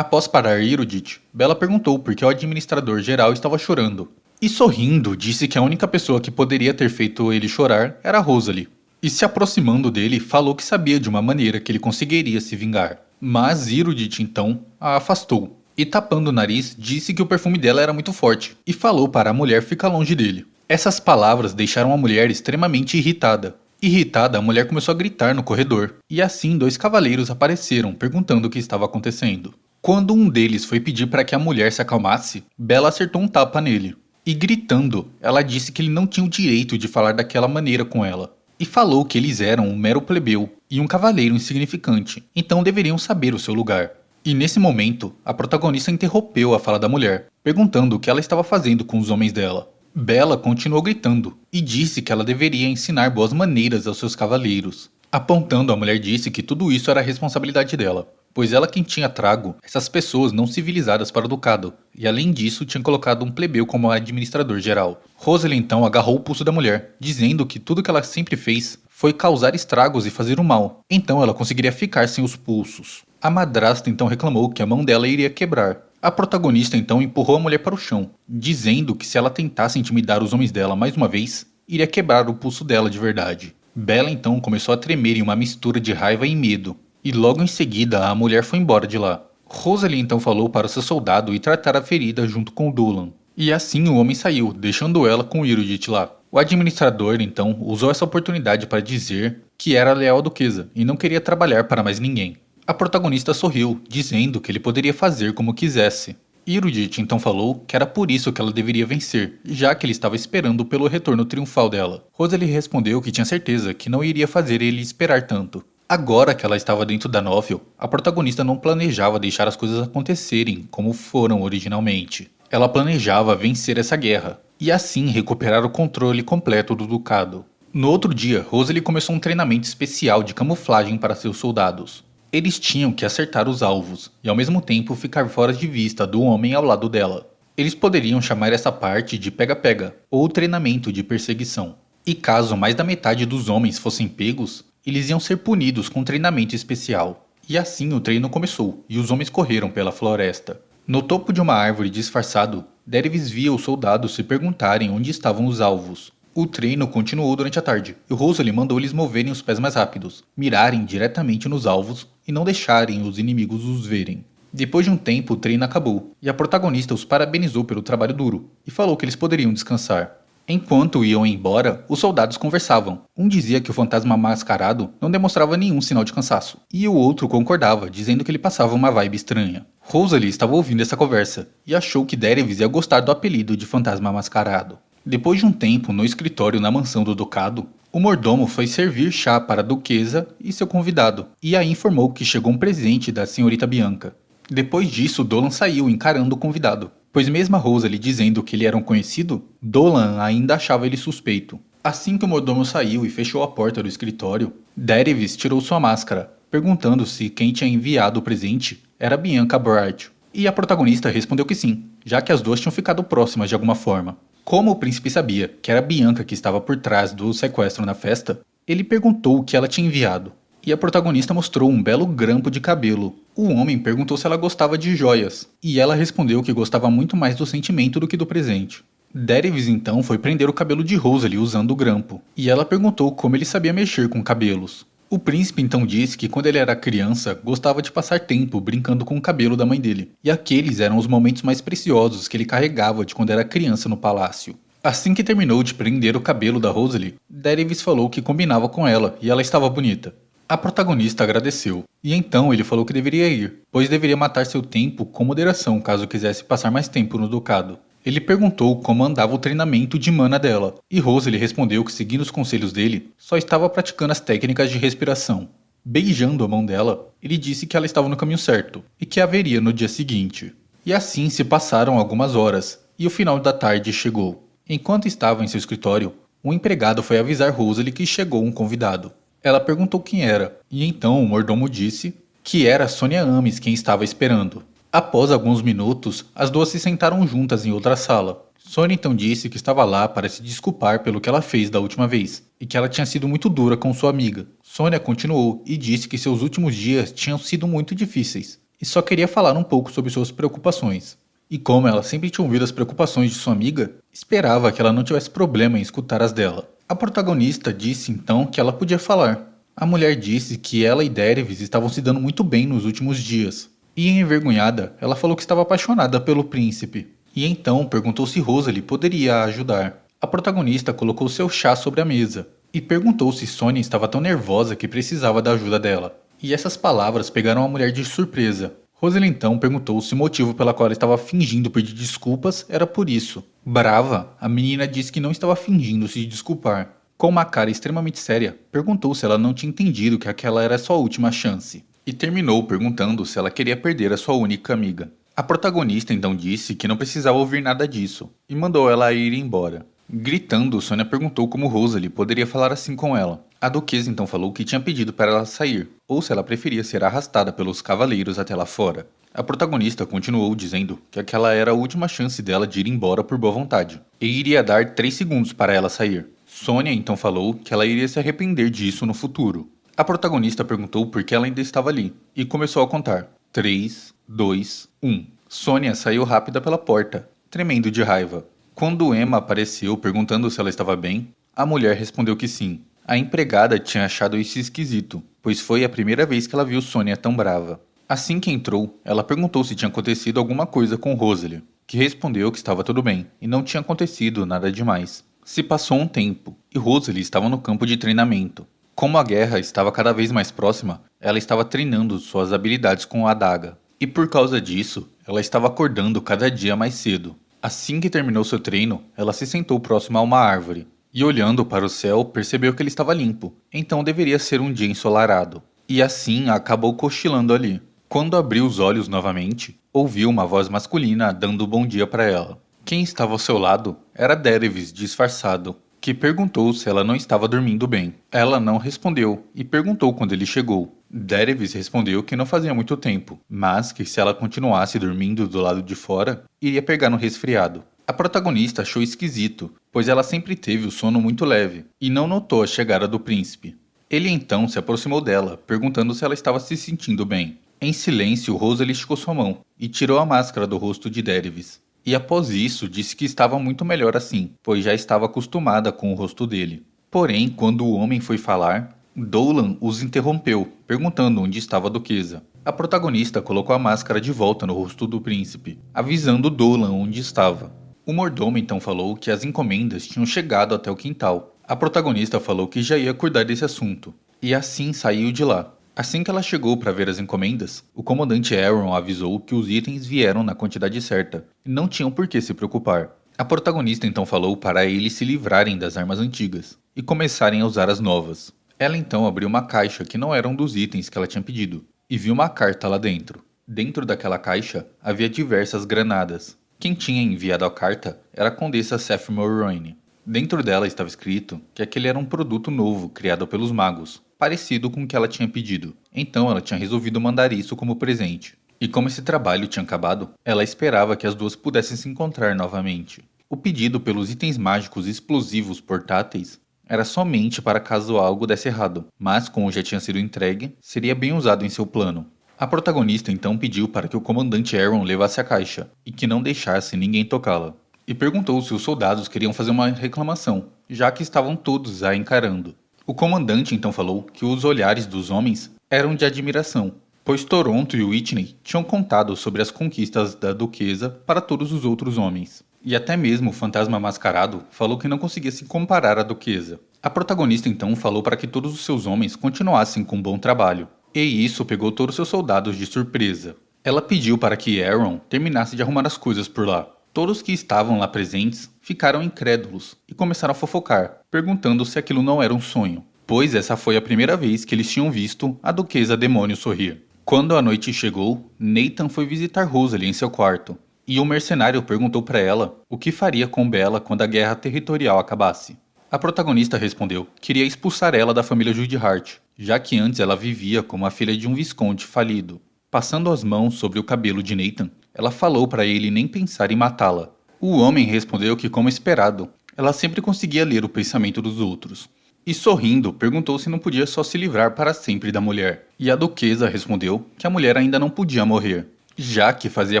Após parar Erudit, Bella perguntou por que o administrador geral estava chorando. E sorrindo, disse que a única pessoa que poderia ter feito ele chorar era Rosalie. E se aproximando dele, falou que sabia de uma maneira que ele conseguiria se vingar. Mas Erudit então a afastou. E tapando o nariz, disse que o perfume dela era muito forte. E falou para a mulher ficar longe dele. Essas palavras deixaram a mulher extremamente irritada. Irritada, a mulher começou a gritar no corredor. E assim 2 cavaleiros apareceram, perguntando o que estava acontecendo. Quando um deles foi pedir para que a mulher se acalmasse, Bella acertou um tapa nele. E gritando, ela disse que ele não tinha o direito de falar daquela maneira com ela. E falou que eles eram um mero plebeu e um cavaleiro insignificante, então deveriam saber o seu lugar. E nesse momento, a protagonista interrompeu a fala da mulher, perguntando o que ela estava fazendo com os homens dela. Bella continuou gritando e disse que ela deveria ensinar boas maneiras aos seus cavaleiros. Apontando, a mulher disse que tudo isso era responsabilidade dela, pois ela quem tinha trago essas pessoas não civilizadas para o ducado, e além disso tinha colocado um plebeu como administrador geral. Rosalie então agarrou o pulso da mulher, dizendo que tudo que ela sempre fez foi causar estragos e fazer o mal, então ela conseguiria ficar sem os pulsos. A madrasta então reclamou que a mão dela iria quebrar. A protagonista então empurrou a mulher para o chão, dizendo que se ela tentasse intimidar os homens dela mais uma vez, iria quebrar o pulso dela de verdade. Bella então começou a tremer em uma mistura de raiva e medo. E logo em seguida a mulher foi embora de lá. Rosalie então falou para seu soldado ir tratar a ferida junto com Dolan. E assim o homem saiu, deixando ela com Erudit lá. O administrador então usou essa oportunidade para dizer que era leal à duquesa e não queria trabalhar para mais ninguém. A protagonista sorriu, dizendo que ele poderia fazer como quisesse. Erudit então falou que era por isso que ela deveria vencer, já que ele estava esperando pelo retorno triunfal dela. Rosalie respondeu que tinha certeza que não iria fazer ele esperar tanto. Agora que ela estava dentro da novel, a protagonista não planejava deixar as coisas acontecerem como foram originalmente. Ela planejava vencer essa guerra, e assim recuperar o controle completo do ducado. No outro dia, Rosalie começou um treinamento especial de camuflagem para seus soldados. Eles tinham que acertar os alvos, e ao mesmo tempo ficar fora de vista do homem ao lado dela. Eles poderiam chamar essa parte de pega-pega, ou treinamento de perseguição. E caso mais da metade dos homens fossem pegos, eles iam ser punidos com treinamento especial. E assim o treino começou, e os homens correram pela floresta. No topo de uma árvore disfarçado, Dervis via os soldados se perguntarem onde estavam os alvos. O treino continuou durante a tarde, e Rosalie mandou eles moverem os pés mais rápidos, mirarem diretamente nos alvos e não deixarem os inimigos os verem. Depois de um tempo, o treino acabou, e a protagonista os parabenizou pelo trabalho duro, e falou que eles poderiam descansar. Enquanto iam embora, os soldados conversavam. Um dizia que o fantasma mascarado não demonstrava nenhum sinal de cansaço, e o outro concordava, dizendo que ele passava uma vibe estranha. Rosalie estava ouvindo essa conversa, e achou que Dervis ia gostar do apelido de fantasma mascarado. Depois de um tempo no escritório na mansão do ducado, o mordomo foi servir chá para a duquesa e seu convidado, e aí informou que chegou um presente da senhorita Bianca. Depois disso, Dolan saiu encarando o convidado, pois mesmo a Rosalie dizendo que ele era um conhecido, Dolan ainda achava ele suspeito. Assim que o mordomo saiu e fechou a porta do escritório, Dervis tirou sua máscara, perguntando se quem tinha enviado o presente era Bianca Bright. E a protagonista respondeu que sim, já que as duas tinham ficado próximas de alguma forma. Como o príncipe sabia que era Bianca que estava por trás do sequestro na festa, ele perguntou o que ela tinha enviado. E a protagonista mostrou um belo grampo de cabelo. O homem perguntou se ela gostava de joias, e ela respondeu que gostava muito mais do sentimento do que do presente. Dervis então foi prender o cabelo de Rosalie usando o grampo, e ela perguntou como ele sabia mexer com cabelos. O príncipe então disse que quando ele era criança, gostava de passar tempo brincando com o cabelo da mãe dele, e aqueles eram os momentos mais preciosos que ele carregava de quando era criança no palácio. Assim que terminou de prender o cabelo da Rosalie, Dervis falou que combinava com ela e ela estava bonita. A protagonista agradeceu, e então ele falou que deveria ir, pois deveria matar seu tempo com moderação caso quisesse passar mais tempo no ducado. Ele perguntou como andava o treinamento de mana dela, e Rosalie respondeu que seguindo os conselhos dele, só estava praticando as técnicas de respiração. Beijando a mão dela, ele disse que ela estava no caminho certo, e que haveria no dia seguinte. E assim se passaram algumas horas, e o final da tarde chegou. Enquanto estava em seu escritório, um empregado foi avisar Rosalie que chegou um convidado. Ela perguntou quem era, e então o mordomo disse que era Sonia Ames quem estava esperando. Após alguns minutos, as duas se sentaram juntas em outra sala. Sonia então disse que estava lá para se desculpar pelo que ela fez da última vez, e que ela tinha sido muito dura com sua amiga. Sonia continuou e disse que seus últimos dias tinham sido muito difíceis, e só queria falar um pouco sobre suas preocupações. E como ela sempre tinha ouvido as preocupações de sua amiga, esperava que ela não tivesse problema em escutar as dela. A protagonista disse então que ela podia falar. A mulher disse que ela e Dervis estavam se dando muito bem nos últimos dias. E envergonhada, ela falou que estava apaixonada pelo príncipe. E então perguntou se Rosalie poderia a ajudar. A protagonista colocou seu chá sobre a mesa e perguntou se Sônia estava tão nervosa que precisava da ajuda dela. E essas palavras pegaram a mulher de surpresa. Rosalie então perguntou se o motivo pela qual ela estava fingindo pedir desculpas era por isso. Brava, a menina disse que não estava fingindo se desculpar. Com uma cara extremamente séria, perguntou se ela não tinha entendido que aquela era sua última chance. E terminou perguntando se ela queria perder a sua única amiga. A protagonista então disse que não precisava ouvir nada disso e mandou ela ir embora. Gritando, Sônia perguntou como Rosalie poderia falar assim com ela. A duquesa então falou que tinha pedido para ela sair, ou se ela preferia ser arrastada pelos cavaleiros até lá fora. A protagonista continuou dizendo que aquela era a última chance dela de ir embora por boa vontade, e iria dar 3 segundos para ela sair. Sônia então falou que ela iria se arrepender disso no futuro. A protagonista perguntou por que ela ainda estava ali, e começou a contar. 3, 2, 1. Sônia saiu rápida pela porta, tremendo de raiva. Quando Emma apareceu perguntando se ela estava bem, a mulher respondeu que sim. A empregada tinha achado isso esquisito, pois foi a primeira vez que ela viu Sônia tão brava. Assim que entrou, ela perguntou se tinha acontecido alguma coisa com Rosalie, que respondeu que estava tudo bem e não tinha acontecido nada demais. Se passou um tempo e Rosalie estava no campo de treinamento. Como a guerra estava cada vez mais próxima, ela estava treinando suas habilidades com a adaga. E por causa disso, ela estava acordando cada dia mais cedo. Assim que terminou seu treino, ela se sentou próxima a uma árvore. E olhando para o céu, percebeu que ele estava limpo, então deveria ser um dia ensolarado. E assim acabou cochilando ali. Quando abriu os olhos novamente, ouviu uma voz masculina dando bom dia para ela. Quem estava ao seu lado era Dervis disfarçado, que perguntou se ela não estava dormindo bem. Ela não respondeu e perguntou quando ele chegou. Dervis respondeu que não fazia muito tempo, mas que se ela continuasse dormindo do lado de fora, iria pegar no resfriado. A protagonista achou esquisito, pois ela sempre teve o sono muito leve e não notou a chegada do príncipe. Ele então se aproximou dela, perguntando se ela estava se sentindo bem. Em silêncio, Rosalie esticou sua mão e tirou a máscara do rosto de Dervis. E após isso, disse que estava muito melhor assim, pois já estava acostumada com o rosto dele. Porém, quando o homem foi falar, Dolan os interrompeu, perguntando onde estava a duquesa. A protagonista colocou a máscara de volta no rosto do príncipe, avisando Dolan onde estava. O mordomo então falou que as encomendas tinham chegado até o quintal. A protagonista falou que já ia cuidar desse assunto, e assim saiu de lá. Assim que ela chegou para ver as encomendas, o comandante Aaron avisou que os itens vieram na quantidade certa e não tinham por que se preocupar. A protagonista então falou para eles se livrarem das armas antigas e começarem a usar as novas. Ela então abriu uma caixa que não era um dos itens que ela tinha pedido e viu uma carta lá dentro. Dentro daquela caixa havia diversas granadas. Quem tinha enviado a carta era a Condessa Seth Mulroney. Dentro dela estava escrito que aquele era um produto novo criado pelos magos, parecido com o que ela tinha pedido. Então ela tinha resolvido mandar isso como presente. E como esse trabalho tinha acabado, ela esperava que as duas pudessem se encontrar novamente. O pedido pelos itens mágicos explosivos portáteis era somente para caso algo desse errado, mas como já tinha sido entregue, seria bem usado em seu plano. A protagonista então pediu para que o comandante Aaron levasse a caixa e que não deixasse ninguém tocá-la. E perguntou se os soldados queriam fazer uma reclamação, já que estavam todos a encarando. O comandante então falou que os olhares dos homens eram de admiração, pois Toronto e Whitney tinham contado sobre as conquistas da duquesa para todos os outros homens. E até mesmo o fantasma mascarado falou que não conseguia se comparar à duquesa. A protagonista então falou para que todos os seus homens continuassem com um bom trabalho. E isso pegou todos os seus soldados de surpresa. Ela pediu para que Aaron terminasse de arrumar as coisas por lá. Todos que estavam lá presentes ficaram incrédulos e começaram a fofocar, perguntando se aquilo não era um sonho, pois essa foi a primeira vez que eles tinham visto a duquesa demônio sorrir. Quando a noite chegou, Nathan foi visitar Rosalie em seu quarto, e o mercenário perguntou para ela o que faria com Bella quando a guerra territorial acabasse. A protagonista respondeu que queria expulsar ela da família Judyhart, já que antes ela vivia como a filha de um visconde falido. Passando as mãos sobre o cabelo de Nathan, ela falou para ele nem pensar em matá-la. O homem respondeu que, como esperado, ela sempre conseguia ler o pensamento dos outros. E sorrindo, perguntou se não podia só se livrar para sempre da mulher. E a duquesa respondeu que a mulher ainda não podia morrer, já que fazia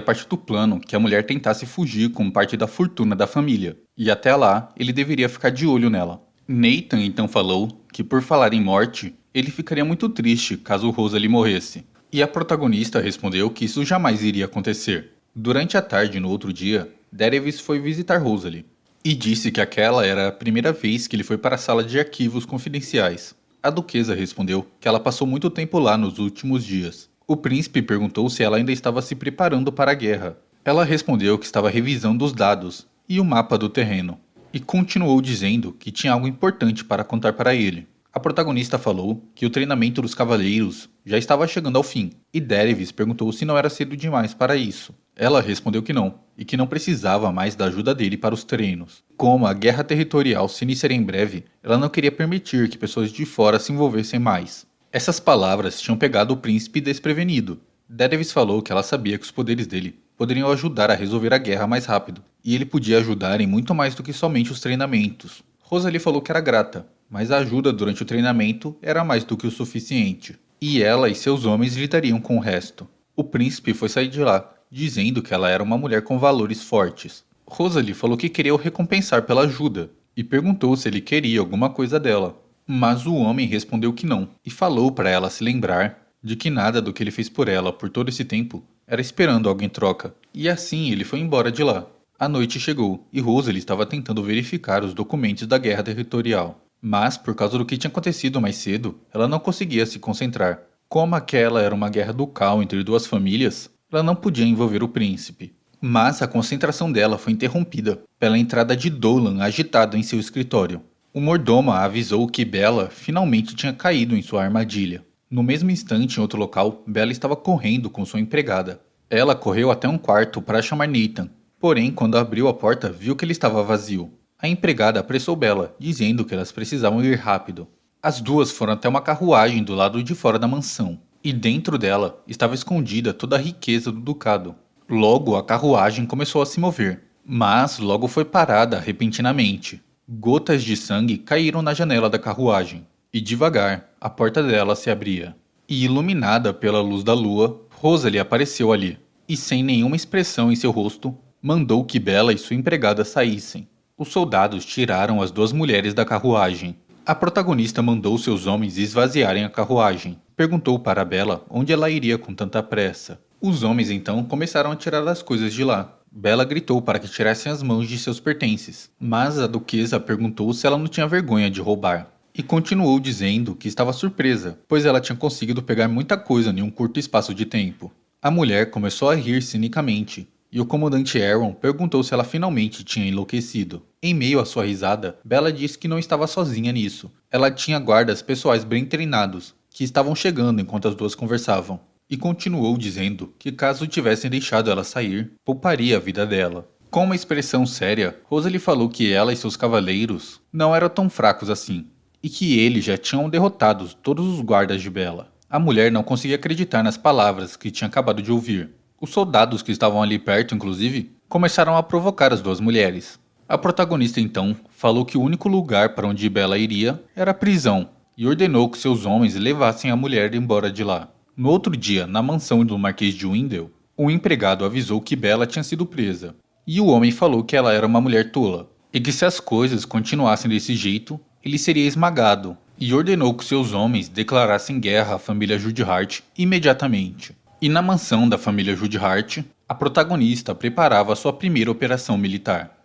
parte do plano que a mulher tentasse fugir com parte da fortuna da família, e até lá ele deveria ficar de olho nela. Nathan então falou que, por falar em morte, ele ficaria muito triste caso Rosalie morresse. E a protagonista respondeu que isso jamais iria acontecer. Durante a tarde no outro dia, Daenerys foi visitar Rosalie e disse que aquela era a primeira vez que ele foi para a sala de arquivos confidenciais. A duquesa respondeu que ela passou muito tempo lá nos últimos dias. O príncipe perguntou se ela ainda estava se preparando para a guerra. Ela respondeu que estava revisando os dados e o mapa do terreno, e continuou dizendo que tinha algo importante para contar para ele. A protagonista falou que o treinamento dos cavaleiros já estava chegando ao fim, e Daenerys perguntou se não era cedo demais para isso. Ela respondeu que não, e que não precisava mais da ajuda dele para os treinos. Como a guerra territorial se iniciaria em breve, ela não queria permitir que pessoas de fora se envolvessem mais. Essas palavras tinham pegado o príncipe desprevenido. Daenerys falou que ela sabia que os poderes dele poderiam ajudar a resolver a guerra mais rápido, e ele podia ajudar em muito mais do que somente os treinamentos. Rosalie falou que era grata, mas a ajuda durante o treinamento era mais do que o suficiente, e ela e seus homens lidariam com o resto. O príncipe foi sair de lá, dizendo que ela era uma mulher com valores fortes. Rosalie falou que queria o recompensar pela ajuda, e perguntou se ele queria alguma coisa dela. Mas o homem respondeu que não, e falou para ela se lembrar de que nada do que ele fez por ela por todo esse tempo era esperando algo em troca. E assim ele foi embora de lá. A noite chegou, e Rosalie estava tentando verificar os documentos da guerra territorial. Mas, por causa do que tinha acontecido mais cedo, ela não conseguia se concentrar. Como aquela era uma guerra ducal entre duas famílias, ela não podia envolver o príncipe. Mas a concentração dela foi interrompida pela entrada de Dolan agitado em seu escritório. O mordomo a avisou que Bella finalmente tinha caído em sua armadilha. No mesmo instante, em outro local, Bella estava correndo com sua empregada. Ela correu até um quarto para chamar Nathan, porém, quando abriu a porta, viu que ele estava vazio. A empregada apressou Bella, dizendo que elas precisavam ir rápido. As duas foram até uma carruagem do lado de fora da mansão, e dentro dela estava escondida toda a riqueza do ducado. Logo, a carruagem começou a se mover, mas logo foi parada repentinamente. Gotas de sangue caíram na janela da carruagem, e devagar, a porta dela se abria. E iluminada pela luz da lua, Rosalie apareceu ali, e sem nenhuma expressão em seu rosto, mandou que Bella e sua empregada saíssem. Os soldados tiraram as duas mulheres da carruagem. A protagonista mandou seus homens esvaziarem a carruagem. Perguntou para Bella onde ela iria com tanta pressa. Os homens então começaram a tirar as coisas de lá. Bella gritou para que tirassem as mãos de seus pertences, mas a duquesa perguntou se ela não tinha vergonha de roubar. E continuou dizendo que estava surpresa, pois ela tinha conseguido pegar muita coisa em um curto espaço de tempo. A mulher começou a rir cinicamente, e o comandante Aaron perguntou se ela finalmente tinha enlouquecido. Em meio à sua risada, Bella disse que não estava sozinha nisso. Ela tinha guardas pessoais bem treinados, que estavam chegando enquanto as duas conversavam. E continuou dizendo que caso tivessem deixado ela sair, pouparia a vida dela. Com uma expressão séria, Rosalie falou que ela e seus cavaleiros não eram tão fracos assim, e que eles já tinham derrotado todos os guardas de Bella. A mulher não conseguia acreditar nas palavras que tinha acabado de ouvir. Os soldados que estavam ali perto, inclusive, começaram a provocar as duas mulheres. A protagonista então falou que o único lugar para onde Bella iria era a prisão, e ordenou que seus homens levassem a mulher embora de lá. No outro dia, na mansão do Marquês de Windel, um empregado avisou que Bella tinha sido presa, e o homem falou que ela era uma mulher tola, e que se as coisas continuassem desse jeito, ele seria esmagado, e ordenou que seus homens declarassem guerra à família Judhart imediatamente. E na mansão da família Judhart, a protagonista preparava sua primeira operação militar.